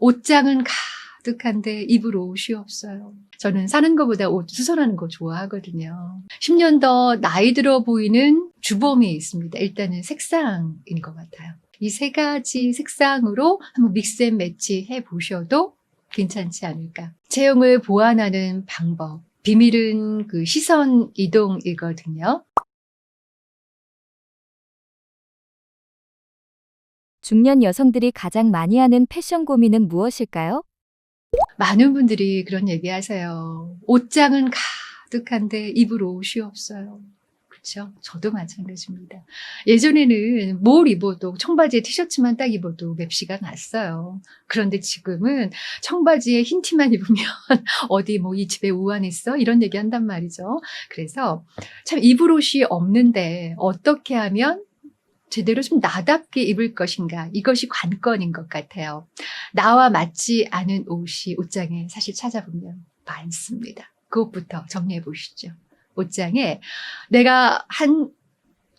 옷장은 가득한데 입을 옷이 없어요. 저는 사는 것보다 옷 수선하는 거 좋아하거든요. 10년 더 나이 들어 보이는 주범이 있습니다. 일단은 색상인 것 같아요. 이 세 가지 색상으로 한번 믹스 앤 매치 해보셔도 괜찮지 않을까. 체형을 보완하는 방법. 비밀은 그 시선 이동이거든요. 중년 여성들이 가장 많이 하는 패션 고민은 무엇일까요? 많은 분들이 그런 얘기 하세요. 옷장은 가득한데 입을 옷이 없어요. 그렇죠? 저도 마찬가지입니다. 예전에는 뭘 입어도 청바지에 티셔츠만 딱 입어도 맵시가 났어요. 그런데 지금은 청바지에 흰 티만 입으면 어디 뭐 이 집에 우환 있어? 이런 얘기 한단 말이죠. 그래서 참 입을 옷이 없는데 어떻게 하면 제대로 좀 나답게 입을 것인가, 이것이 관건인 것 같아요. 나와 맞지 않은 옷이 옷장에 사실 찾아보면 많습니다. 그것부터 정리해 보시죠. 옷장에 내가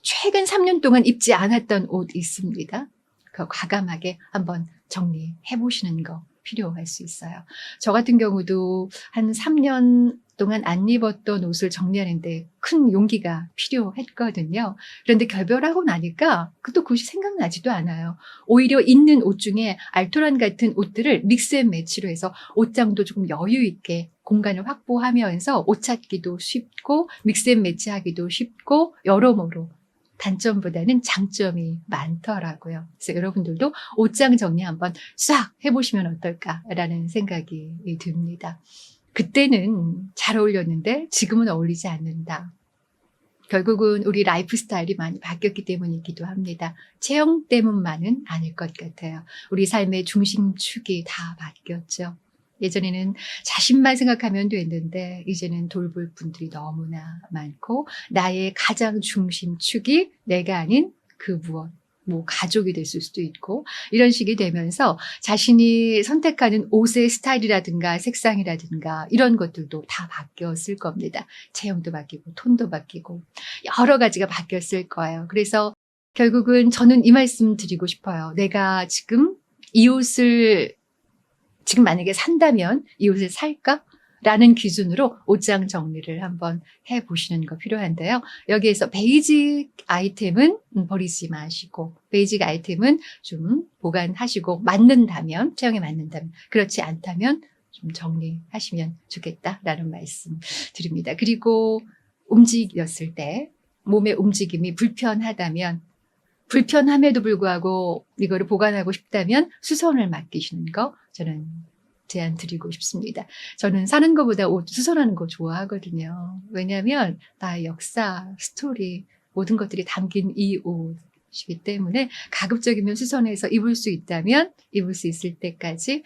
최근 3년 동안 입지 않았던 옷 있습니다. 그거 과감하게 한번 정리해 보시는 거 필요할 수 있어요. 저 같은 경우도 한 3년 동안 안 입었던 옷을 정리하는데 큰 용기가 필요했거든요. 그런데 결별하고 나니까 또 그것이 생각나지도 않아요. 오히려 있는 옷 중에 알토란 같은 옷들을 믹스 앤 매치로 해서 옷장도 조금 여유 있게 공간을 확보하면서 옷 찾기도 쉽고 믹스 앤 매치하기도 쉽고 여러모로 단점보다는 장점이 많더라고요. 그래서 여러분들도 옷장 정리 한번 싹 해보시면 어떨까라는 생각이 듭니다. 그때는 잘 어울렸는데 지금은 어울리지 않는다. 결국은 우리 라이프 스타일이 많이 바뀌었기 때문이기도 합니다. 체형 때문만은 아닐 것 같아요. 우리 삶의 중심축이 다 바뀌었죠. 예전에는 자신만 생각하면 됐는데 이제는 돌볼 분들이 너무나 많고 나의 가장 중심축이 내가 아닌 그 무엇, 뭐 가족이 됐을 수도 있고 이런 식이 되면서 자신이 선택하는 옷의 스타일이라든가 색상이라든가 이런 것들도 다 바뀌었을 겁니다. 체형도 바뀌고 톤도 바뀌고 여러 가지가 바뀌었을 거예요. 그래서 결국은 저는 이 말씀 드리고 싶어요. 내가 지금 이 옷을 지금 만약에 산다면 이 옷을 살까? 라는 기준으로 옷장 정리를 한번 해보시는 거 필요한데요. 여기에서 베이직 아이템은 버리지 마시고 베이직 아이템은 좀 보관하시고 맞는다면, 체형에 맞는다면, 그렇지 않다면 좀 정리하시면 좋겠다라는 말씀 드립니다. 그리고 움직였을 때 몸의 움직임이 불편하다면 불편함에도 불구하고 이거를 보관하고 싶다면 수선을 맡기시는 거 저는 제안 드리고 싶습니다. 저는 사는 것보다 옷 수선하는 거 좋아하거든요. 왜냐하면 나의 역사, 스토리 모든 것들이 담긴 이 옷이기 때문에 가급적이면 수선해서 입을 수 있다면 입을 수 있을 때까지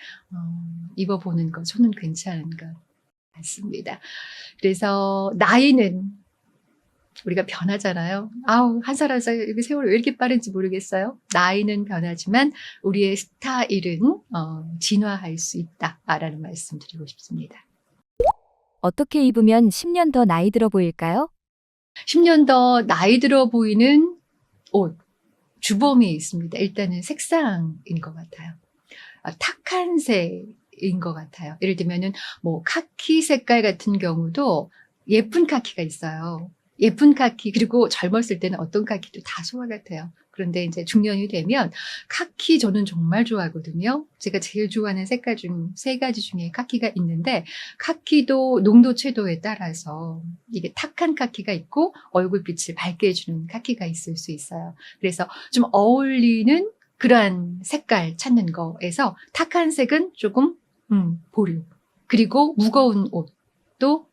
입어보는 거 저는 괜찮은 것 같습니다. 그래서 나이는 우리가 변하잖아요. 한 살 한 살 이렇게 세월이 왜 이렇게 빠른지 모르겠어요. 나이는 변하지만 우리의 스타일은 진화할 수 있다라는 말씀 드리고 싶습니다. 어떻게 입으면 10년 더 나이 들어 보일까요? 10년 더 나이 들어 보이는 옷, 주범이 있습니다. 일단은 색상인 것 같아요. 탁한 색인 것 같아요. 예를 들면은 뭐 카키 색깔 같은 경우도 예쁜 카키가 있어요. 예쁜 카키, 그리고 젊었을 때는 어떤 카키도 다 소화 같아요. 그런데 이제 중년이 되면 카키 저는 정말 좋아하거든요. 제가 제일 좋아하는 색깔 중 3가지 중에 카키가 있는데 카키도 농도 채도에 따라서 이게 탁한 카키가 있고 얼굴빛을 밝게 해주는 카키가 있을 수 있어요. 그래서 좀 어울리는 그러한 색깔 찾는 거에서 탁한 색은 조금 보류, 그리고 무거운 옷도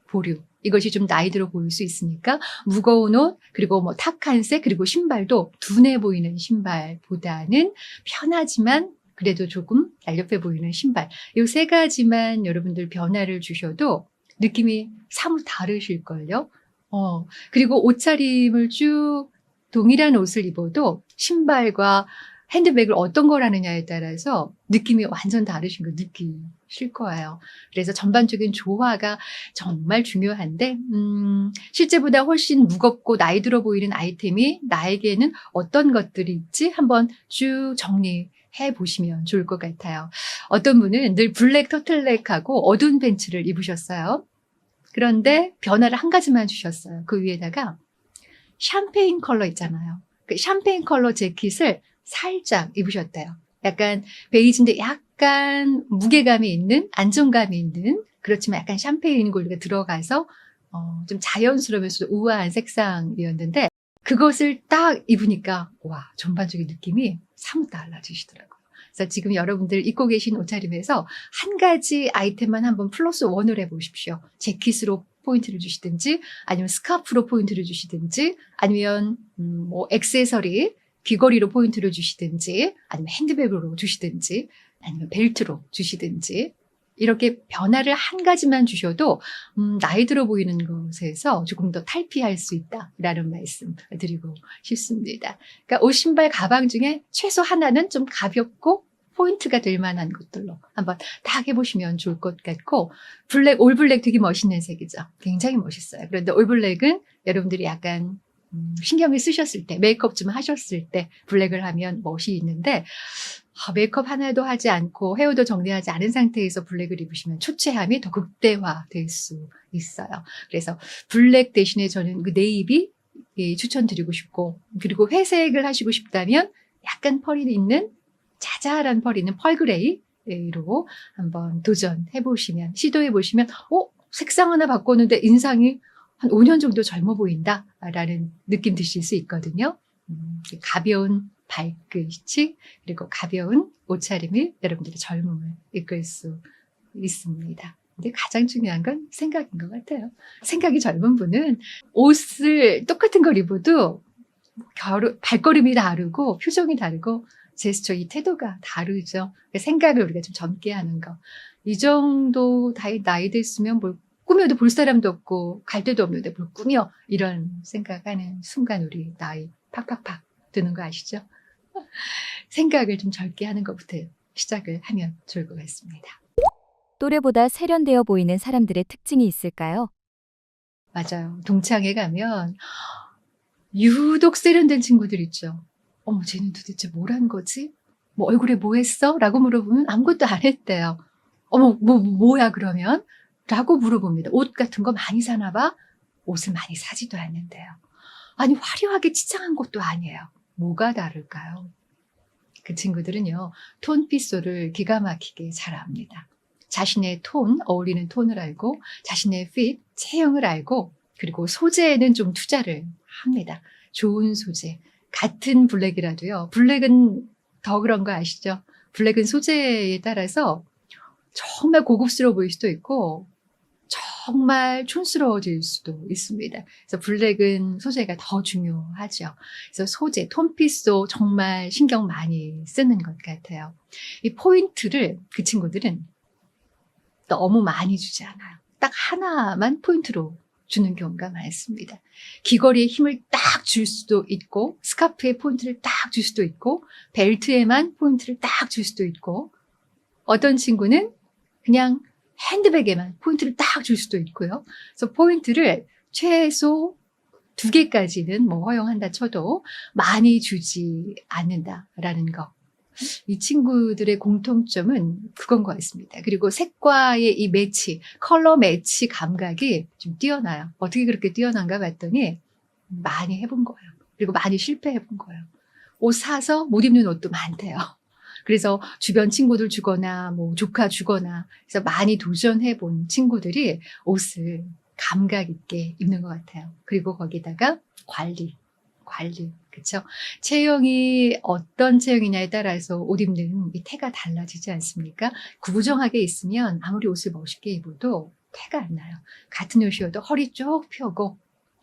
보류. 이것이 좀 나이 들어 보일 수 있으니까 무거운 옷, 그리고 뭐 탁한 색, 그리고 신발도 둔해 보이는 신발보다는 편하지만 그래도 조금 날렵해 보이는 신발. 이 3가지만 여러분들 변화를 주셔도 느낌이 사뭇 다르실걸요. 그리고 옷차림을 쭉 동일한 옷을 입어도 신발과 핸드백을 어떤 걸 하느냐에 따라서 느낌이 완전 다르신 거 느끼실 거예요. 그래서 전반적인 조화가 정말 중요한데 실제보다 훨씬 무겁고 나이 들어 보이는 아이템이 나에게는 어떤 것들이 있지? 한번 쭉 정리해 해보시면 좋을 것 같아요. 어떤 분은 늘 블랙 터틀넥하고 어두운 팬츠를 입으셨어요. 그런데 변화를 한 가지만 주셨어요. 그 위에다가 샴페인 컬러 있잖아요. 그 샴페인 컬러 재킷을 살짝 입으셨대요. 약간 베이지인데 약간 무게감이 있는, 안정감이 있는, 그렇지만 약간 샴페인 골드가 들어가서 좀 자연스러우면서도 우아한 색상이었는데 그것을 딱 입으니까 와, 전반적인 느낌이 사뭇 달라지시더라고요. 그래서 지금 여러분들 입고 계신 옷차림에서 한 가지 아이템만 한번 플러스 원을 해보십시오. 재킷으로 포인트를 주시든지 아니면 스카프로 포인트를 주시든지 아니면 뭐 액세서리, 귀걸이로 포인트를 주시든지 아니면 핸드백으로 주시든지 아니면 벨트로 주시든지 이렇게 변화를 한 가지만 주셔도 나이 들어 보이는 것에서 조금 더 탈피할 수 있다라는 말씀 드리고 싶습니다. 그러니까 옷, 신발, 가방 중에 최소 하나는 좀 가볍고 포인트가 될 만한 것들로 한번 딱 해보시면 좋을 것 같고 블랙, 올 블랙 되게 멋있는 색이죠. 굉장히 멋있어요. 그런데 올 블랙은 여러분들이 약간 신경을 쓰셨을 때 메이크업 좀 하셨을 때 블랙을 하면 멋이 있는데 메이크업 하나도 하지 않고 헤어도 정리하지 않은 상태에서 블랙을 입으시면 초췌함이 더 극대화될 수 있어요. 그래서 블랙 대신에 저는 그 네이비 추천드리고 싶고 그리고 회색을 하시고 싶다면 약간 펄이 있는 자잘한 펄이 있는 펄그레이로 한번 도전해보시면 시도해보시면 색상 하나 바꿨는데 인상이 한 5년 정도 젊어 보인다라는 느낌 드실 수 있거든요. 가벼운 발끝이 그리고 가벼운 옷차림이 여러분들의 젊음을 이끌 수 있습니다. 근데 가장 중요한 건 생각인 것 같아요. 생각이 젊은 분은 옷을 똑같은 걸 입어도 발걸음이 다르고 표정이 다르고 제스처, 이 태도가 다르죠. 생각을 우리가 좀 젊게 하는 거. 이 정도 나이 됐으면 뭘 꾸며도 볼 사람도 없고 갈 데도 없는데 뭘 꾸며 이런 생각하는 순간 우리 나이 팍팍팍 드는 거 아시죠? 생각을 좀 젊게 하는 것부터 시작을 하면 좋을 것 같습니다. 또래보다 세련되어 보이는 사람들의 특징이 있을까요? 맞아요. 동창회 가면 유독 세련된 친구들 있죠. 어머, 쟤는 도대체 뭘 한 거지? 뭐 얼굴에 뭐 했어? 라고 물어보면 아무것도 안 했대요. 어머, 뭐야 그러면? 라고 물어봅니다. 옷 같은 거 많이 사나 봐? 옷을 많이 사지도 않는데요. 아니, 화려하게 치장한 것도 아니에요. 뭐가 다를까요? 그 친구들은요, 톤피소를 기가 막히게 잘 압니다. 자신의 톤, 어울리는 톤을 알고, 자신의 핏, 체형을 알고, 그리고 소재에는 좀 투자를 합니다. 좋은 소재. 같은 블랙이라도요, 블랙은 더 그런 거 아시죠? 블랙은 소재에 따라서 정말 고급스러워 보일 수도 있고, 정말 촌스러워질 수도 있습니다. 그래서 블랙은 소재가 더 중요하죠. 그래서 소재, 톤피소 정말 신경 많이 쓰는 것 같아요. 이 포인트를 그 친구들은 너무 많이 주지 않아요. 딱 하나만 포인트로 주는 경우가 많습니다. 귀걸이에 힘을 딱 줄 수도 있고 스카프에 포인트를 딱 줄 수도 있고 벨트에만 포인트를 딱 줄 수도 있고 어떤 친구는 그냥 핸드백에만 포인트를 딱 줄 수도 있고요. 그래서 포인트를 최소 2개까지는 뭐 허용한다 쳐도 많이 주지 않는다라는 거. 이 친구들의 공통점은 그건 것 같습니다. 그리고 색과의 이 매치, 컬러 매치 감각이 좀 뛰어나요. 어떻게 그렇게 뛰어난가 봤더니 많이 해본 거예요. 그리고 많이 실패해본 거예요. 옷 사서 못 입는 옷도 많대요. 그래서 주변 친구들 주거나 뭐 조카 주거나 그래서 많이 도전해 본 친구들이 옷을 감각 있게 입는 것 같아요. 그리고 거기다가 관리, 그렇죠? 체형이 어떤 체형이냐에 따라서 옷 입는 이 태가 달라지지 않습니까? 구부정하게 있으면 아무리 옷을 멋있게 입어도 태가 안 나요. 같은 옷이어도 허리 쭉 펴고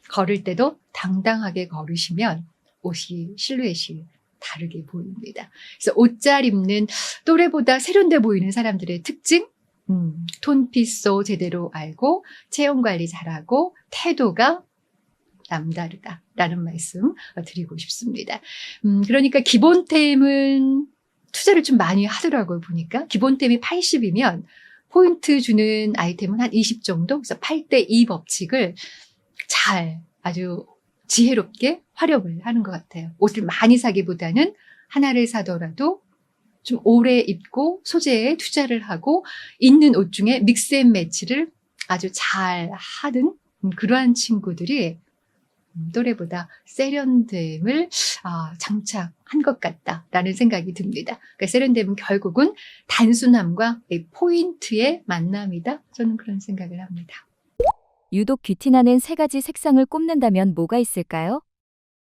걸을 때도 당당하게 걸으시면 옷이 실루엣이 다르게 보입니다. 그래서 옷 잘 입는 또래보다 세련돼 보이는 사람들의 특징, 톤피소 제대로 알고 체형 관리 잘하고 태도가 남다르다라는 말씀 드리고 싶습니다. 그러니까 기본템은 투자를 좀 많이 하더라고요. 보니까 기본템이 80이면 포인트 주는 아이템은 한 20 정도. 그래서 8대2 법칙을 잘 아주 지혜롭게 활용을 하는 것 같아요. 옷을 많이 사기보다는 하나를 사더라도 좀 오래 입고 소재에 투자를 하고 있는 옷 중에 믹스앤매치를 아주 잘 하는 그러한 친구들이 또래보다 세련됨을 장착한 것 같다라는 생각이 듭니다. 그러니까 세련됨은 결국은 단순함과 이 포인트의 만남이다. 저는 그런 생각을 합니다. 유독 귀티나는 3가지 색상을 꼽는다면 뭐가 있을까요?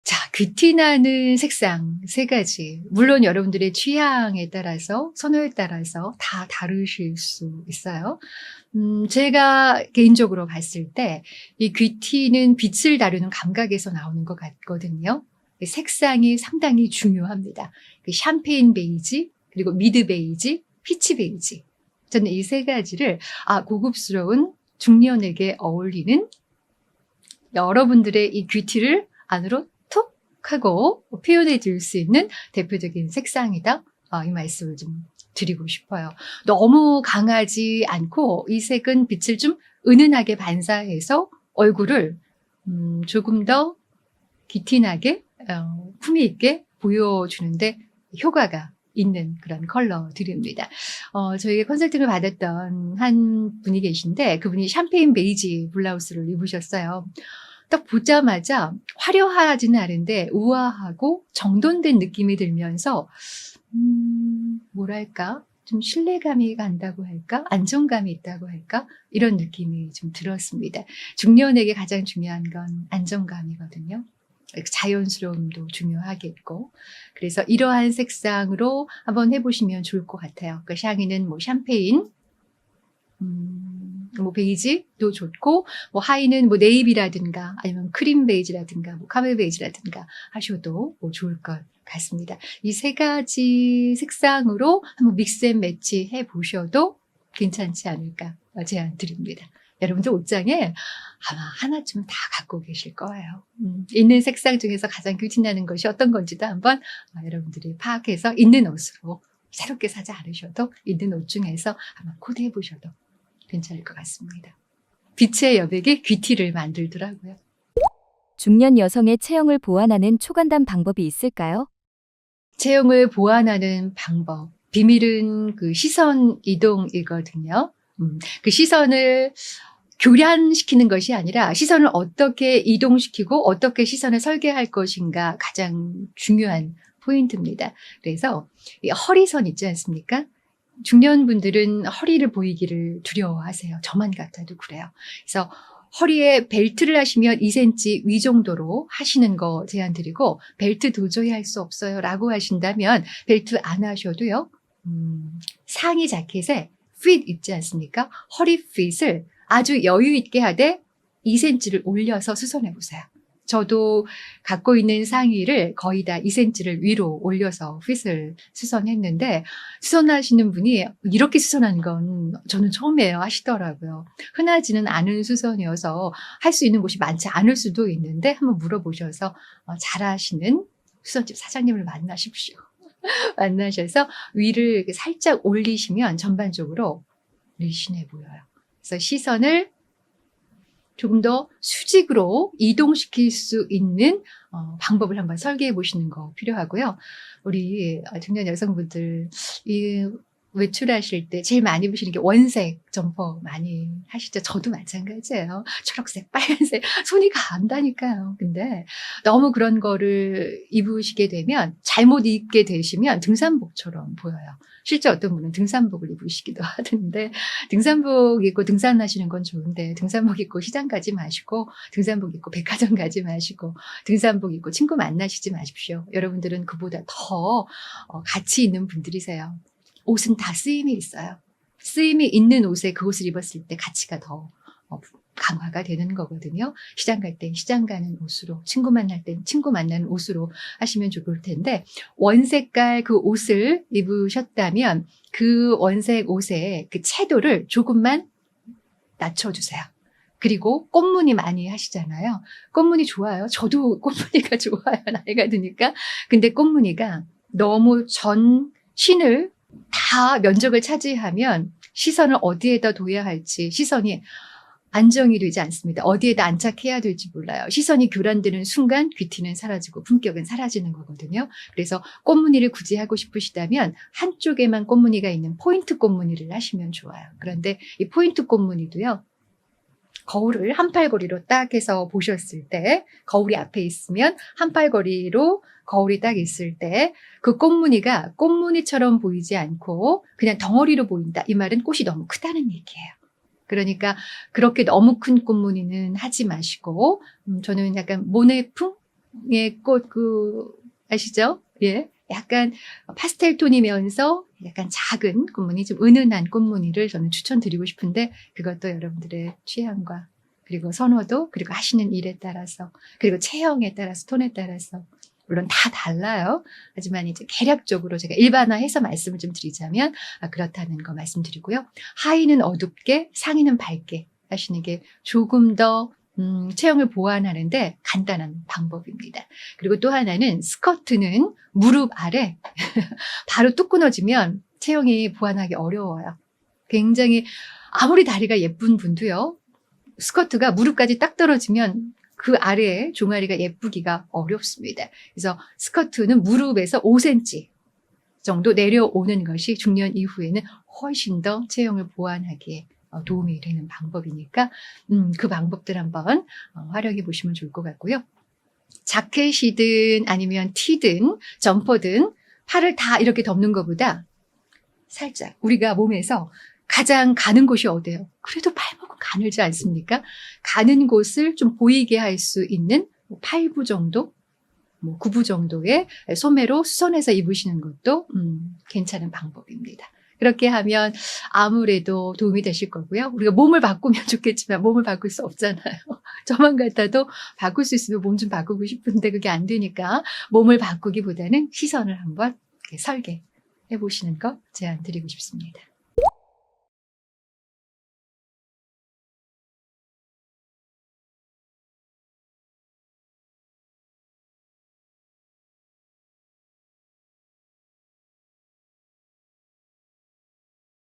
자, 귀티나는 색상 3가지. 물론 여러분들의 취향에 따라서, 선호에 따라서 다 다르실 수 있어요. 제가 개인적으로 봤을 때, 이 귀티는 빛을 다루는 감각에서 나오는 것 같거든요. 색상이 상당히 중요합니다. 그 샴페인 베이지, 그리고 미드 베이지, 피치 베이지. 저는 이 3가지를, 고급스러운 중년에게 어울리는 여러분들의 이 귀티를 안으로 톡 하고 표현해 줄 수 있는 대표적인 색상이다. 이 말씀을 좀 드리고 싶어요. 너무 강하지 않고 이 색은 빛을 좀 은은하게 반사해서 얼굴을 조금 더 귀티나게 품위 있게 보여주는데 효과가 있는 그런 컬러들입니다. 저희가 컨설팅을 받았던 한 분이 계신데 그분이 샴페인 베이지 블라우스를 입으셨어요. 딱 보자마자 화려하지는 않은데 우아하고 정돈된 느낌이 들면서 뭐랄까 좀 신뢰감이 간다고 할까 안정감이 있다고 할까 이런 느낌이 좀 들었습니다. 중년에게 가장 중요한 건 안정감이거든요. 자연스러움도 중요하겠고 그래서 이러한 색상으로 한번 해보시면 좋을 것 같아요. 그 샹이는 뭐 샴페인 뭐 베이지도 좋고 뭐 하의는 뭐 네이비라든가 아니면 크림 베이지라든가 뭐 카멜 베이지라든가 하셔도 뭐 좋을 것 같습니다. 이 3가지 색상으로 한번 믹스 앤 매치 해 보셔도 괜찮지 않을까 제안 드립니다. 여러분들 옷장에 아마 하나쯤 다 갖고 계실 거예요. 있는 색상 중에서 가장 귀티나는 것이 어떤 건지도 한번 여러분들이 파악해서 있는 옷으로 새롭게 사지 않으셔도 있는 옷 중에서 한번 코디해 보셔도 괜찮을 것 같습니다. 빛의 여백이 귀티를 만들더라고요. 중년 여성의 체형을 보완하는 초간단 방법이 있을까요? 체형을 보완하는 방법. 비밀은 그 시선 이동이거든요. 그 시선을 교란시키는 것이 아니라 시선을 어떻게 이동시키고 어떻게 시선을 설계할 것인가 가장 중요한 포인트입니다. 그래서 이 허리선 있지 않습니까? 중년분들은 허리를 보이기를 두려워하세요. 저만 같아도 그래요. 그래서 허리에 벨트를 하시면 2cm 위 정도로 하시는 거 제안드리고 벨트 도저히 할 수 없어요 라고 하신다면 벨트 안 하셔도요. 상의 자켓에 핏 있지 않습니까? 허리 핏을 아주 여유 있게 하되 2cm를 올려서 수선해 보세요. 저도 갖고 있는 상의를 거의 다 2cm를 위로 올려서 핏을 수선했는데 수선하시는 분이 이렇게 수선한 건 저는 처음이에요 하시더라고요. 흔하지는 않은 수선이어서 할 수 있는 곳이 많지 않을 수도 있는데 한번 물어보셔서 잘하시는 수선집 사장님을 만나십시오. 만나셔서 위를 살짝 올리시면 전반적으로 늘씬해 보여요. 그래서 시선을 조금 더 수직으로 이동시킬 수 있는 방법을 한번 설계해 보시는 거 필요하고요. 우리 중년 여성분들 이 외출하실 때 제일 많이 입으시는 게 원색 점퍼 많이 하시죠. 저도 마찬가지예요. 초록색, 빨간색 손이 간다니까요. 근데 너무 그런 거를 입으시게 되면 잘못 입게 되시면 등산복처럼 보여요. 실제 어떤 분은 등산복을 입으시기도 하던데 등산복 입고 등산하시는 건 좋은데 등산복 입고 시장 가지 마시고 등산복 입고 백화점 가지 마시고 등산복 입고 친구 만나시지 마십시오. 여러분들은 그보다 더 가치 있는 분들이세요. 옷은 다 쓰임이 있어요. 쓰임이 있는 옷에 그 옷을 입었을 때 가치가 더 강화가 되는 거거든요. 시장 갈 땐 시장 가는 옷으로, 친구 만날 땐 친구 만나는 옷으로 하시면 좋을 텐데 원색깔 그 옷을 입으셨다면 그 원색 옷의 그 채도를 조금만 낮춰주세요. 그리고 꽃무늬 많이 하시잖아요. 꽃무늬 좋아요. 저도 꽃무늬가 좋아요. 나이가 드니까. 근데 꽃무늬가 너무 전신을 다 면적을 차지하면 시선을 어디에다 둬야 할지 시선이 안정이 되지 않습니다. 어디에다 안착해야 될지 몰라요. 시선이 교란되는 순간 귀티는 사라지고 품격은 사라지는 거거든요. 그래서 꽃무늬를 굳이 하고 싶으시다면 한쪽에만 꽃무늬가 있는 포인트 꽃무늬를 하시면 좋아요. 그런데 이 포인트 꽃무늬도요. 거울을 한팔거리로 딱 해서 보셨을 때 거울이 앞에 있으면 한팔거리로 거울이 딱 있을 때 그 꽃무늬가 꽃무늬처럼 보이지 않고 그냥 덩어리로 보인다. 이 말은 꽃이 너무 크다는 얘기예요. 그러니까 그렇게 너무 큰 꽃무늬는 하지 마시고 저는 약간 모네풍의 꽃 아시죠? 예. 약간 파스텔 톤이면서 약간 작은 꽃무늬, 좀 은은한 꽃무늬를 저는 추천드리고 싶은데 그것도 여러분들의 취향과 그리고 선호도 그리고 하시는 일에 따라서 그리고 체형에 따라서 톤에 따라서 물론 다 달라요. 하지만 이제 개략적으로 제가 일반화해서 말씀을 좀 드리자면 그렇다는 거 말씀드리고요. 하의는 어둡게 상의는 밝게 하시는 게 조금 더 체형을 보완하는데 간단한 방법입니다. 그리고 또 하나는 스커트는 무릎 아래 바로 뚝 끊어지면 체형이 보완하기 어려워요. 굉장히 아무리 다리가 예쁜 분도요. 스커트가 무릎까지 딱 떨어지면 그 아래에 종아리가 예쁘기가 어렵습니다. 그래서 스커트는 무릎에서 5cm 정도 내려오는 것이 중년 이후에는 훨씬 더 체형을 보완하기에 도움이 되는 방법이니까 그 방법들 한번 활용해 보시면 좋을 것 같고요. 자켓이든 아니면 티든 점퍼든 팔을 다 이렇게 덮는 것보다 살짝 우리가 몸에서 가장 가는 곳이 어디예요? 그래도 팔목은 가늘지 않습니까? 가는 곳을 좀 보이게 할 수 있는 8부 정도, 9부 정도의 소매로 수선해서 입으시는 것도 괜찮은 방법입니다. 그렇게 하면 아무래도 도움이 되실 거고요. 우리가 몸을 바꾸면 좋겠지만 몸을 바꿀 수 없잖아요. 저만 같아도 바꿀 수 있으면 몸 좀 바꾸고 싶은데 그게 안 되니까 몸을 바꾸기보다는 시선을 한번 이렇게 설계해 보시는 거 제안 드리고 싶습니다.